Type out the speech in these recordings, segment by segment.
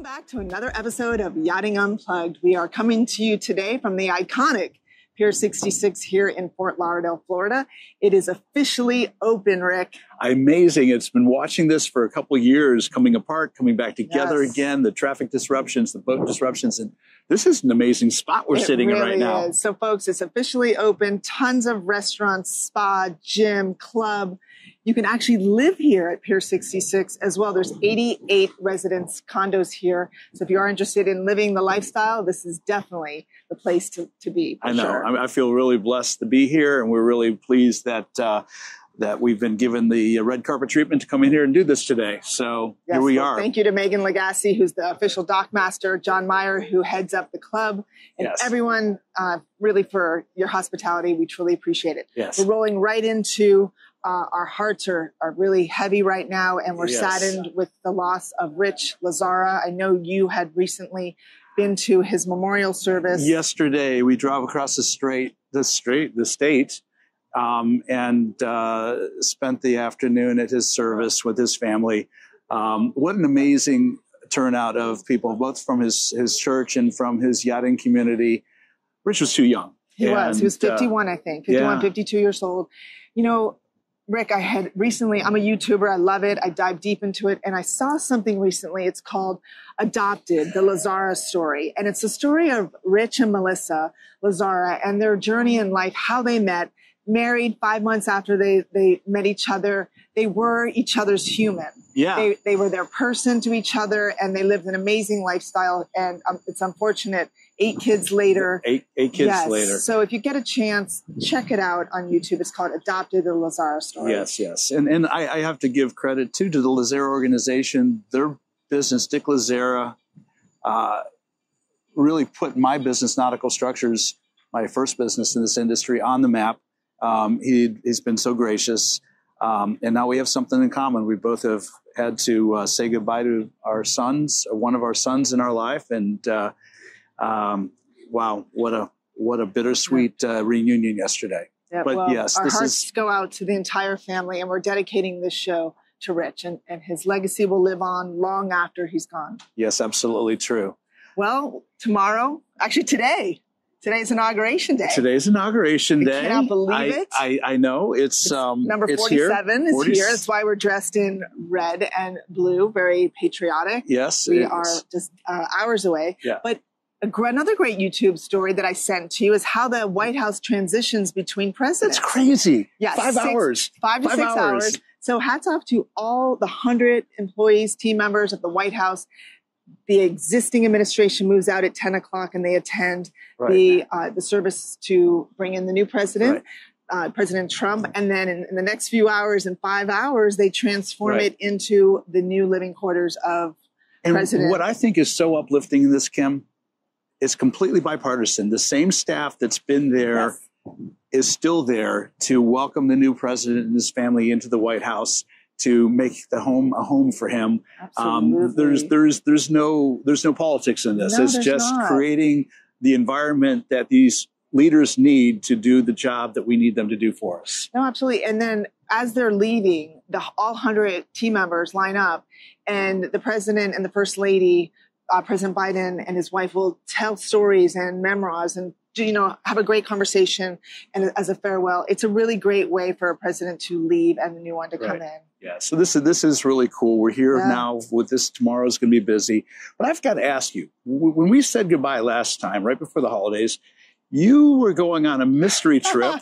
Back to another episode of Yachting Unplugged. We are coming to you today from the iconic Pier 66 here in Fort Lauderdale, Florida. It is officially open, Rick. Amazing. It's been watching this for a couple of years, coming apart, coming back together again, the traffic disruptions, the boat disruptions. And this is an amazing spot we're sitting in right now. Is. So, folks, it's officially open. Tons of restaurants, spa, gym, club. You can actually live here at Pier 66 as well. There's 88 residence condos here. So if you are interested in living the lifestyle, this is definitely the place to be. I know. Sure. I feel really blessed to be here, and we're really pleased that that we've been given the red carpet treatment to come in here and do this today. So yes, here we are. Thank you to Megan Lagasse, who's the official dockmaster, John Meyer, who heads up the club, and everyone really for your hospitality. We truly appreciate it. Yes. We're rolling right into our hearts are really heavy right now, and we're saddened with the loss of Rich Lazzara. I know you had recently been to his memorial service. Yesterday, we drove across the state, and spent the afternoon at his service with his family. What an amazing turnout of people, both from his church and from his yachting community. Rich was too young. He was 51, I think, 51, 52 years old. You know, Rick, I'm a YouTuber. I love it. I dive deep into it. And I saw something recently. It's called Adopted, the Lazzara story. And it's the story of Rich and Melissa Lazzara and their journey in life, how they met, married 5 months after they met each other. They were each other's human. Yeah. They were their person to each other, and they lived an amazing lifestyle. And it's unfortunate. 8 kids later. Eight kids later. So if you get a chance, check it out on YouTube. It's called Adopted, the Lazzara story. Yes. And I have to give credit, too, to the Lazzara organization. Their business, Dick Lazzara, really put my business, Nautical Structures, my first business in this industry, on the map. He's been so gracious. And now we have something in common. We both have had to say goodbye to our sons, one of our sons in our life. And wow, what a bittersweet reunion yesterday. Yeah, but well, yes, our hearts go out to the entire family, and we're dedicating this show to Rich, and his legacy will live on long after he's gone. Yes, absolutely true. Well, today's inauguration day. Today's inauguration day. I cannot believe it. I know. It's number 47 is here. That's why we're dressed in red and blue, very patriotic. Yes. We are just hours away. Yeah. But another great YouTube story that I sent to you is how the White House transitions between presidents. That's crazy. Yes. 5 hours. 5 to 6 hours. So hats off to all the 100 employees, team members of the White House. The existing administration moves out at 10 o'clock and they attend the service to bring in the new president, President Trump. And then in the next few hours, in 5 hours, they transform it into the new living quarters of President. What I think is so uplifting in this, Kim, is completely bipartisan. The same staff that's been there is still there to welcome the new president and his family into the White House, to make the home a home for him. There's no politics in this. It's just creating the environment that these leaders need to do the job that we need them to do for us. No, absolutely. And then as they're leaving, all 100 team members line up, and the president and the first lady, President Biden and his wife, will tell stories and memoirs and have a great conversation. And as a farewell, it's a really great way for a president to leave and the new one to come in. Yeah, so this is really cool. We're here now with this. Tomorrow's going to be busy. But I've got to ask you, when we said goodbye last time, right before the holidays, you were going on a mystery trip.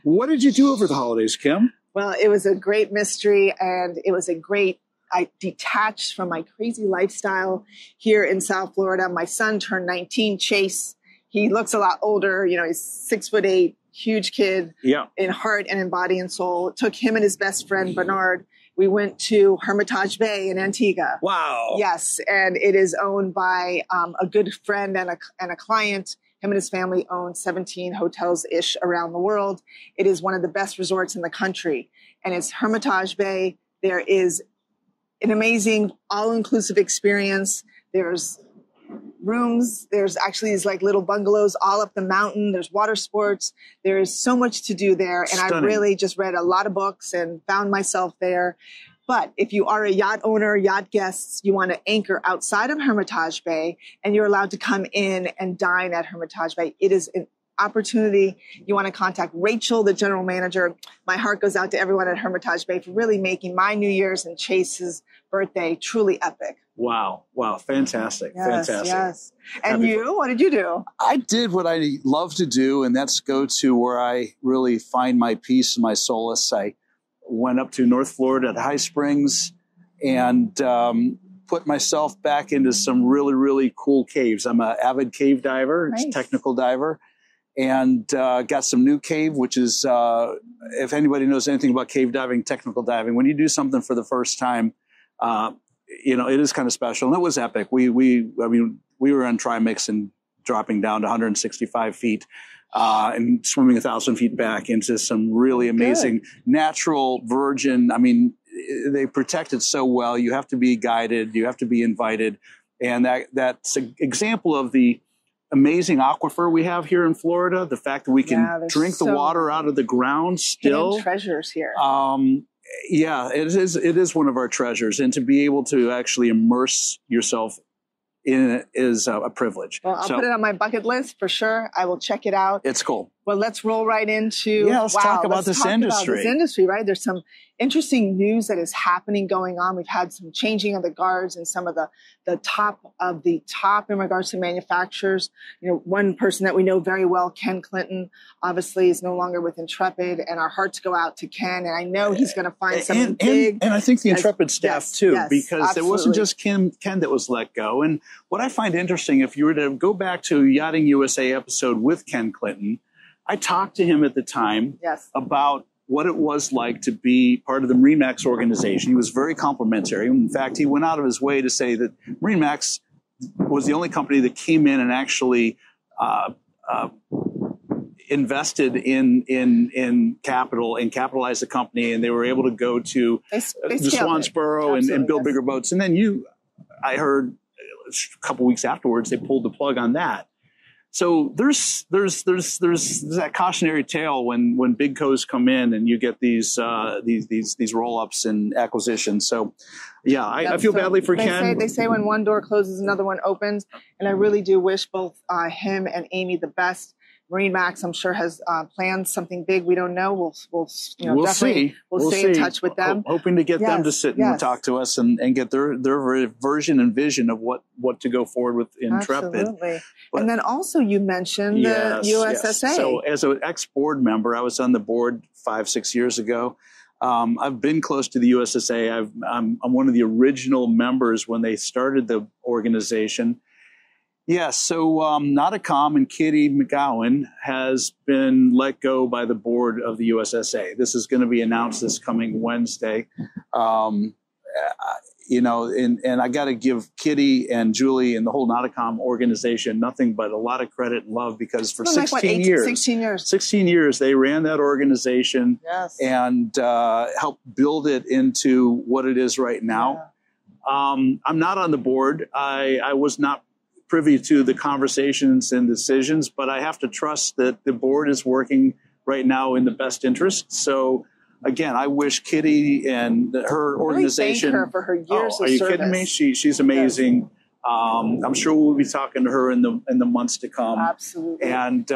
What did you do over the holidays, Kim? Well, it was a great mystery, and it was I detached from my crazy lifestyle here in South Florida. My son turned 19, Chase. He looks a lot older. He's 6'8", huge kid in heart and in body and soul. It took him and his best friend, Bernard. We went to Hermitage Bay in Antigua. Wow. Yes, and it is owned by a good friend and a client. Him and his family own 17 hotels-ish around the world. It is one of the best resorts in the country, and it's Hermitage Bay. There is an amazing all-inclusive experience. There's rooms. There's actually these like little bungalows all up the mountain. There's water sports. There is so much to do there. And I really just read a lot of books and found myself there. But if you are a yacht owner, yacht guests, you want to anchor outside of Hermitage Bay and you're allowed to come in and dine at Hermitage Bay, it is an opportunity. You want to contact Rachel, the general manager. My heart goes out to everyone at Hermitage Bay for really making my New Year's and Chase's birthday truly epic. Wow. Wow. Fantastic. Yes, Fantastic. yes. And what did you do? I did what I love to do, and that's go to where I really find my peace and my solace. I went up to North Florida at High Springs and put myself back into some really, really cool caves. I'm an avid cave diver, Nice. technical diver, and got some new cave, which is, if anybody knows anything about cave diving, technical diving, when you do something for the first time, it is kind of special. And it was epic. We were on trimix and dropping down to 165 feet and swimming 1,000 feet back into some really amazing natural virgin. I mean, they protect it so well. You have to be guided. You have to be invited. And that's an example of the amazing aquifer we have here in Florida. The fact that we can drink the water out of the ground still. Hidden treasures here. Yeah, it is one of our treasures. And to be able to actually immerse yourself in it is a privilege. Well, I'll put it on my bucket list for sure. I will check it out. It's cool. Well, let's roll right into let's talk about this industry, right? There's some interesting news that is happening going on. We've had some changing of the guards and some of the top of the top in regards to manufacturers. One person that we know very well, Ken Clinton, obviously is no longer with Intrepid, and our hearts go out to Ken. And I know he's going to find something big. And I think the Intrepid staff too, because absolutely. There wasn't just Ken that was let go. And what I find interesting, if you were to go back to Yachting USA episode with Ken Clinton, I talked to him at the time about what it was like to be part of the MarineMax organization. He was very complimentary. In fact, he went out of his way to say that MarineMax was the only company that came in and actually invested in capital and capitalized the company, and they were able to go to the Swansboro and build bigger boats. And then I heard a couple weeks afterwards, they pulled the plug on that. So there's that cautionary tale when big co's come in and you get these roll-ups and acquisitions. So I feel badly for Ken. They say when one door closes, another one opens, and I really do wish both him and Amy the best. MarineMax, I'm sure, has planned something big. We don't know. We'll stay in touch with them. Hoping to get them to sit and talk to us and get their version and vision of what to go forward with Intrepid. Absolutely. And then also you mentioned the USSA. Yes. So as an ex-board member, I was on the board 5-6 years ago. I've been close to the USSA. I'm one of the original members when they started the organization. Yes, so Nauticom and Kitty McGowan has been let go by the board of the USSA. This is going to be announced this coming Wednesday. And I got to give Kitty and Julie and the whole Nauticom organization nothing but a lot of credit and love, because for 16 years, they ran that organization and helped build it into what it is right now. I'm not on the board. I was not privy to the conversations and decisions, but I have to trust that the board is working right now in the best interest. So again, I wish Kitty and her organization. Really thank her for her years of Are you service. kidding me? She's amazing. I'm sure we'll be talking to her in the months to come. Absolutely. And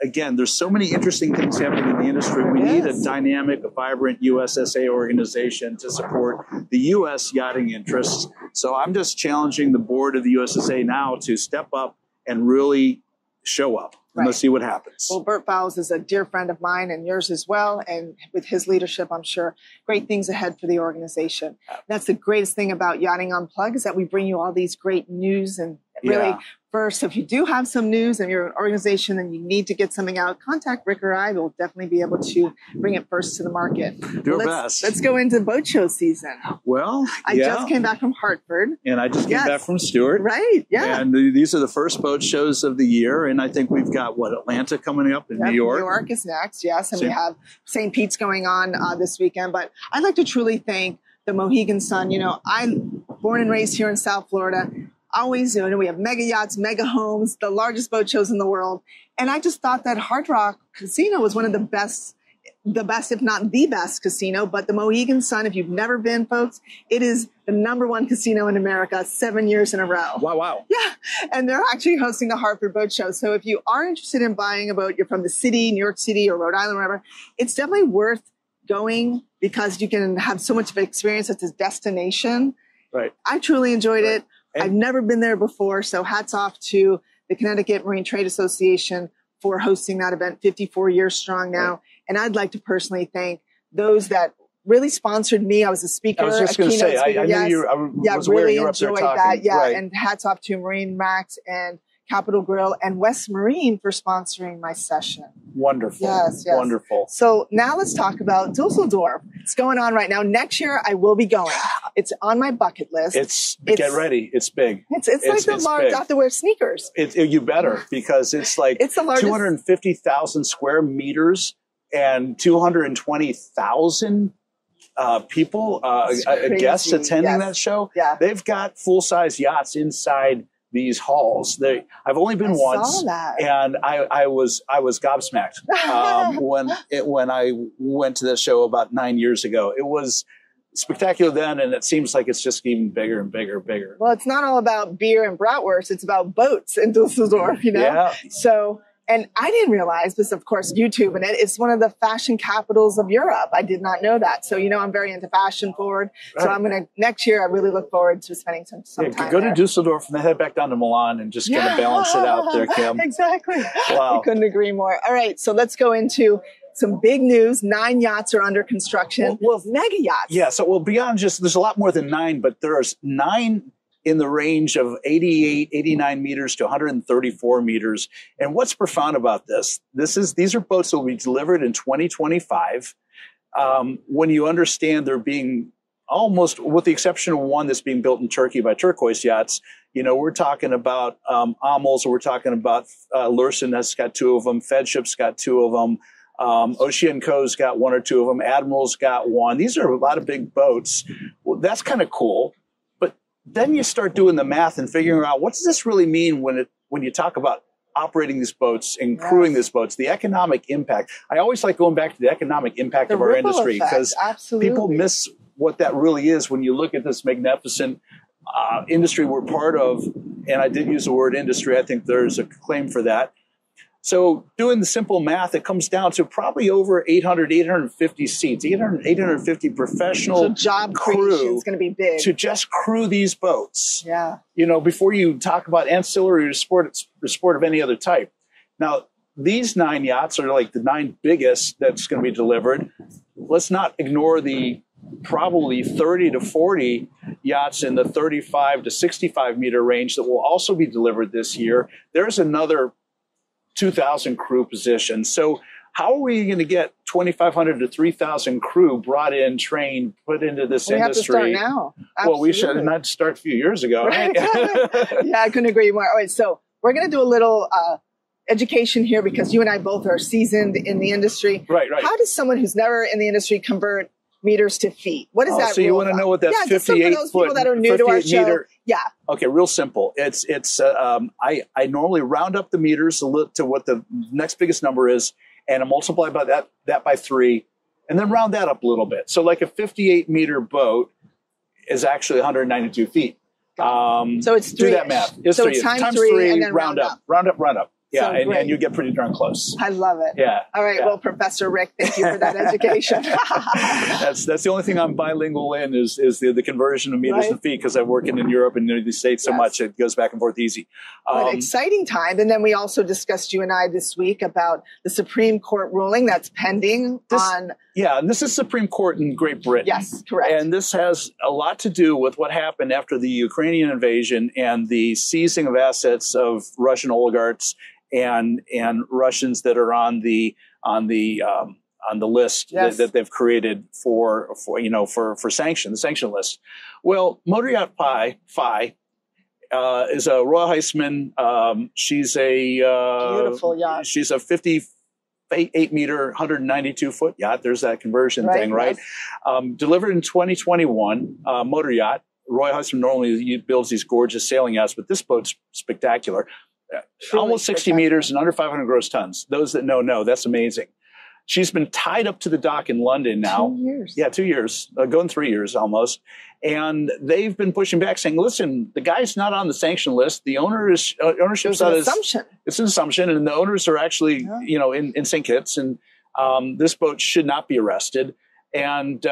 again, there's so many interesting things happening in the industry. We need a dynamic, vibrant USSA organization to support the U.S. yachting interests. So I'm just challenging the board of the USSA now to step up and really show up. And let's see what happens. Well, Bert Fowles is a dear friend of mine and yours as well. And with his leadership, I'm sure great things ahead for the organization. That's the greatest thing about Yachting Unplugged, is that we bring you all these great news. And really, first, if you do have some news and you're an organization and you need to get something out, contact Rick or I. We'll definitely be able to bring it first to the market. Do our best. Let's go into boat show season. Well, I just came back from Hartford. And I just came back from Stewart. Right, And these are the first boat shows of the year. And I think we've got, Atlanta coming up in New York? New York is next, yes. And we have St. Pete's going on this weekend. But I'd like to truly thank the Mohegan Sun. I'm born and raised here in South Florida. Always, we have mega yachts, mega homes, the largest boat shows in the world. And I just thought that Hard Rock Casino was one of the best the best, if not the best casino, but the Mohegan Sun, if you've never been, folks, it is the #1 casino in America 7 years in a row. Wow, wow. Yeah. And they're actually hosting the Hartford Boat Show. So if you are interested in buying a boat, you're from the city, New York City or Rhode Island, wherever, it's definitely worth going because you can have so much of experience at this destination. Right. I truly enjoyed it. And I've never been there before. So hats off to the Connecticut Marine Trade Association for hosting that event, 54 years strong now. Right. And I'd like to personally thank those that really sponsored me. I was a speaker. I was just going to say, I knew you. I was aware really you were up there enjoyed talking. that. Yeah, right. and hats off to Marine Max and Capital Grill and West Marine for sponsoring my session. Wonderful. Yes, yes. Wonderful. So now let's talk about Dusseldorf. It's going on right now. Next year I will be going. It's on my bucket list. It's get ready. It's big. It's like the large. I have to wear sneakers. You better, because it's like it's the largest. 250,000 square meters and 220,000 people, guests attending that show. Yeah. They've got full-size yachts inside these halls. I've only been once, and I was gobsmacked when I went to the show about 9 years ago. It was spectacular then, and it seems like it's just even bigger and bigger and bigger. Well, it's not all about beer and bratwurst. It's about boats in Dusseldorf, you know? Yeah. So, and I didn't realize this, of course, YouTube, and it's one of the fashion capitals of Europe. I did not know that. So, you know, I'm very into fashion forward. Right. So I'm going to, next year, I really look forward to spending some time go there. to Dusseldorf and then head back down to Milan and just kind of balance it out there, Kim. Exactly. Wow. I couldn't agree more. All right. So let's go into some big news. 9 yachts are under construction. Well, mega yachts. Yeah. So, well, beyond just, there's a lot more than 9, but there's 9 in the range of 88, 89 meters to 134 meters. And what's profound about this? These are boats that will be delivered in 2025. When you understand they're being almost, with the exception of one that's being built in Turkey by Turquoise Yachts, you know, we're talking about Amels, we're talking about Lursen has got 2 of them, Fedship's got 2 of them, Oceanco's got 1 or 2 of them, Admiral's got 1. These are a lot of big boats. Well, that's kind of cool. Then you start doing the math and figuring out, what does this really mean when you talk about operating these boats and crewing these boats, the economic impact. I always like going back to the economic impact of our industry, because people miss what that really is when you look at this magnificent industry we're part of. And I did use the word industry. I think there's a claim for that. So doing the simple math, it comes down to probably over 800, 850 seats, 850 professional job creation is going to be big to just crew these boats. Yeah. You know, before you talk about ancillary sport of any other type. Now, these 9 yachts are like the 9 biggest that's going to be delivered. Let's not ignore the probably 30 to 40 yachts in the 35 to 65 meter range that will also be delivered this year. There's another 2,000 crew positions. So how are we going to get 2,500 to 3,000 crew brought in, trained, put into this industry? We have to start now. Absolutely. Well, we should not start a few years ago. Right? Yeah, I couldn't agree more. All right, so we're going to do a little education here, because you and I both are seasoned in the industry. Right, right. How does someone who's never in the industry convert meters to feet? What is that? So you want to know what that 58 those foot, people that are new to our show. Meter, yeah. Okay, real simple. I normally round up the meters to what the next biggest number is, and I multiply by that by 3, and then round that up a little bit. So like a 58 meter boat is actually 192 feet. So it's 3. Do that math. It's so 3. Times 3 and then round up. Round up. Yeah, So and you get pretty darn close. I love it. Yeah. All right. Yeah. Well, Professor Rick, thank you for that education. That's the only thing I'm bilingual in is the conversion of meters to feet, because I work in Europe and the United States so much, it goes back and forth easy. But exciting time. And then we also discussed, you and I this week, about the Supreme Court ruling that's pending on. Yeah, and this is Supreme Court in Great Britain. Yes, correct. And this has a lot to do with what happened after the Ukrainian invasion and the seizing of assets of Russian oligarchs and Russians that are on the list that they've created for sanction, the sanction list. Well, Motor Yacht Phi is a Royal Heisman. She's a beautiful yacht. She's a 58 meter, 192 foot yacht. There's that conversion thing, right? Yes. Delivered in 2021, motor yacht. Royal Heisman normally builds these gorgeous sailing yachts, but this boat's spectacular. Almost 60 meters and under 500 gross tons. Those that know, that's amazing. She's been tied up to the dock in London now. 2 years. Yeah, 2 years, going 3 years almost. And they've been pushing back, saying, "Listen, the guy's not on the sanction list. The ownership's not an assumption. It's an assumption, and the owners are actually, in St. Kitts, and this boat should not be arrested." And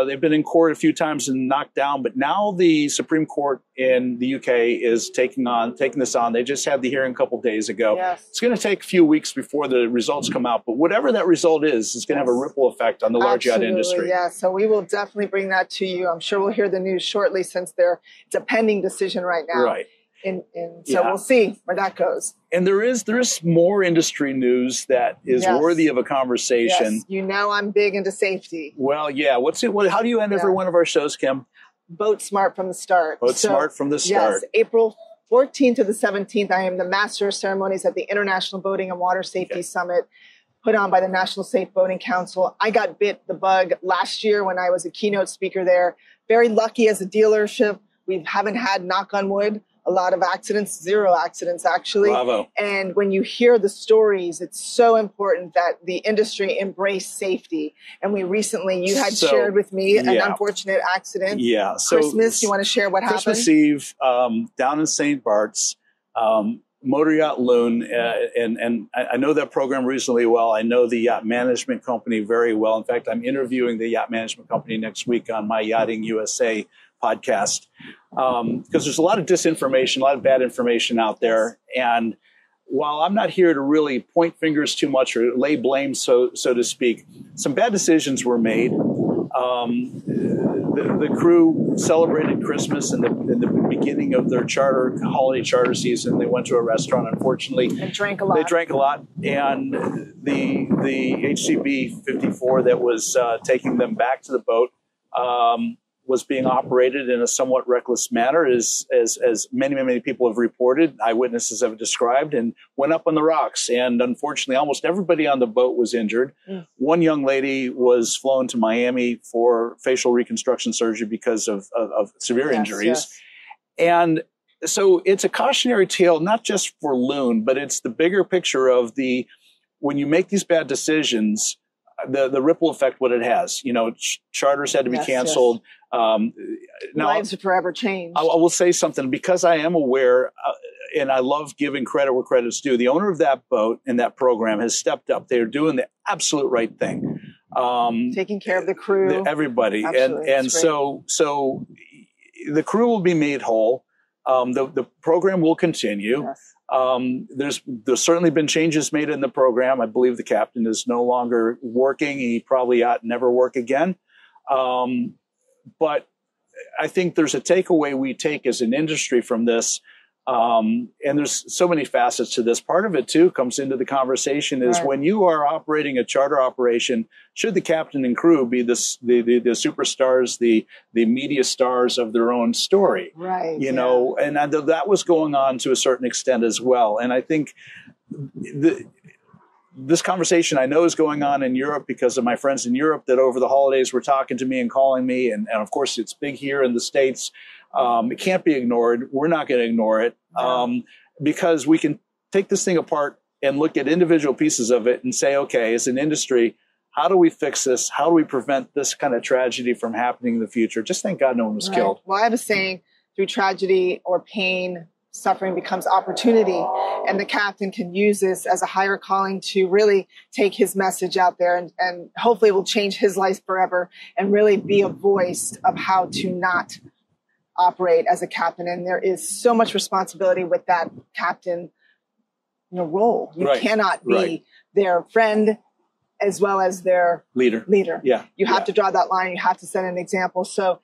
they've been in court a few times and knocked down. But now the Supreme Court in the UK is taking this on. They just had the hearing a couple days ago. Yes. It's going to take a few weeks before the results come out. But whatever that result is, it's going to have a ripple effect on the large yacht industry. Yeah, so we will definitely bring that to you. I'm sure we'll hear the news shortly, since it's a pending decision right now. Right. So we'll see where that goes. And there is more industry news that is worthy of a conversation. Yes. You know, I'm big into safety. Well, yeah. How do you end every one of our shows, Kim? Boat smart from the start. Smart from the start. Yes, April 14th to the 17th, I am the Master of Ceremonies at the International Boating and Water Safety Summit, put on by the National Safe Boating Council. I got bit the bug last year when I was a keynote speaker there. Very lucky as a dealership. We haven't had, knock on wood, a lot of accidents, 0 accidents actually. Bravo. And when you hear the stories, it's so important that the industry embrace safety. And you had shared with me an unfortunate accident. Yeah. So Christmas, you want to share what happened? Christmas Eve, down in St. Bart's, motor yacht Loon, and I know that program reasonably well. I know the yacht management company very well. In fact, I'm interviewing the yacht management company next week on my Yachting USA podcast, because there's a lot of disinformation, a lot of bad information out there. And while I'm not here to really point fingers too much or lay blame, so to speak, some bad decisions were made. The crew celebrated Christmas in the beginning of their holiday charter season. They went to a restaurant, unfortunately. And drank a lot. They drank a lot. And the HCB 54 that was taking them back to the boat was being operated in a somewhat reckless manner, as many people have reported, eyewitnesses have described, and went up on the rocks. And unfortunately, almost everybody on the boat was injured. One young lady was flown to Miami for facial reconstruction surgery because of severe injuries. Yes. And so it's a cautionary tale, not just for Loon, but it's the bigger picture of when you make these bad decisions, the ripple effect, what it has. Charters had to be canceled. Now, lives are forever changed. I will say something, because I am aware, and I love giving credit where credit's due. The owner of that boat and that program has stepped up. They're doing the absolute right thing. Taking care of the crew. Everybody. Absolutely. And so the crew will be made whole. The program will continue. Yes. There's certainly been changes made in the program. I believe the captain is no longer working. He probably ought to never work again. But I think there's a takeaway we take as an industry from this. And there's so many facets to this. Part of it, too, comes into the conversation is when you are operating a charter operation, should the captain and crew be the superstars, the media stars of their own story? Right. You know, and that was going on to a certain extent as well. And I think this conversation I know is going on in Europe because of my friends in Europe that over the holidays were talking to me and calling me. And of course, it's big here in the States. It can't be ignored. We're not going to ignore it because we can take this thing apart and look at individual pieces of it and say, okay, as an industry, how do we fix this? How do we prevent this kind of tragedy from happening in the future? Just thank God no one was killed. Well, I have a saying, through tragedy or pain, suffering becomes opportunity. And the captain can use this as a higher calling to really take his message out there and hopefully it will change his life forever and really be a voice of how to not operate as a captain. And there is so much responsibility with that captain role. You cannot be their friend as well as their leader. Yeah. You have to draw that line. You have to set an example. So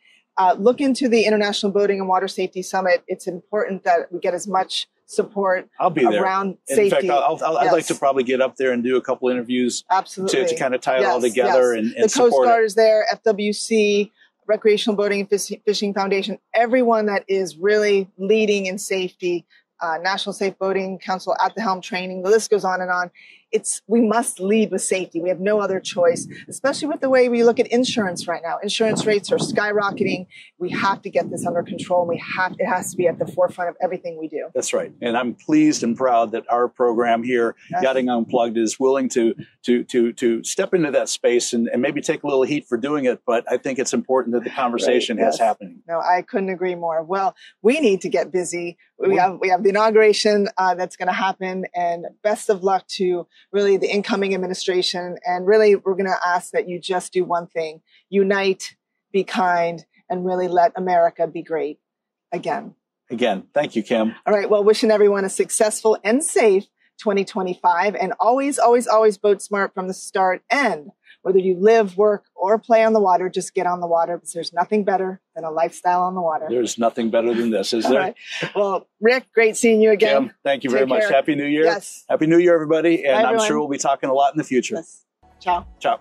look into the International Boating and Water Safety Summit. It's important that we get as much support around safety. In fact, I'd like to probably get up there and do a couple interviews to kind of tie it all together and the support Coast Guard is there, FWC, Recreational Boating and Fishing Foundation, everyone that is really leading in safety, National Safe Boating Council at the helm training, the list goes on and on. we must lead with safety. We have no other choice, especially with the way we look at insurance right now. Insurance rates are skyrocketing. We have to get this under control. It has to be at the forefront of everything we do. That's right. And I'm pleased and proud that our program here, Yachting Unplugged, is willing to step into that space and maybe take a little heat for doing it. But I think it's important that the conversation has happening. No, I couldn't agree more. Well, we need to get busy. We have the inauguration that's going to happen, and best of luck to really the incoming administration. And really, we're going to ask that you just do one thing: unite, be kind, and really let America be great again. Again, thank you, Kim. All right. Well, wishing everyone a successful and safe 2025, and always, always, always boat smart from the start. And whether you live, work, or play on the water, just get on the water, because there's nothing better than a lifestyle on the water. There's nothing better than this, is there? Right. Well, Rick, great seeing you again. Kim, thank you very much. Care. Happy New Year. Yes. Happy New Year, everybody. And Bye, I'm sure we'll be talking a lot in the future. Yes. Ciao. Ciao.